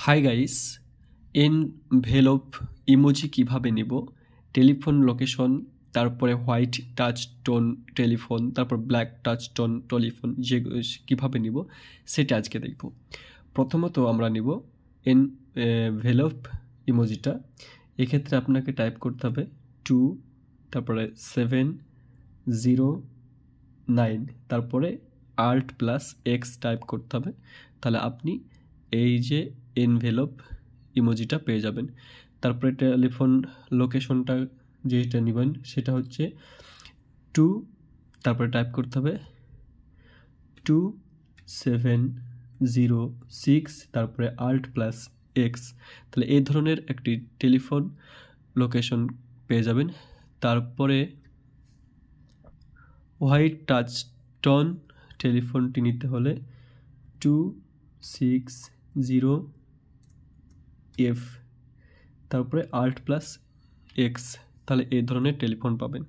Hi guys, envelope emoji কিভাবে নিব, telephone location, তারপরে হোয়াইট টাচ টোন টেলিফোন, তারপর ব্ল্যাক টাচ টোন টেলিফোন যে কীভাবে নিব সেটা আজকে দেখব। প্রথমত আমরা নিব এনভেলপ ইমোজিটা। এক্ষেত্রে আপনাকে টাইপ করতে হবে 2 তারপরে 709 তারপরে Alt+X টাইপ করতে হবে। তাহলে আপনি এই যে এনভেলপ ইমোজিটা পেয়ে যাবেন। তারপরে টেলিফোন লোকেশনটা যেটা নেবেন সেটা হচ্ছে 2 তারপরে টাইপ করতে হবে 2706 তারপরে Alt+X। তাহলে এই ধরনের একটি টেলিফোন লোকেশন পেয়ে যাবেন। তারপরে হোয়াইট টাচ টোন টেলিফোনটি নিতে হলে 260F তারপরে Alt+X। তাহলে এই ধরনের টেলিফোন পাবেন।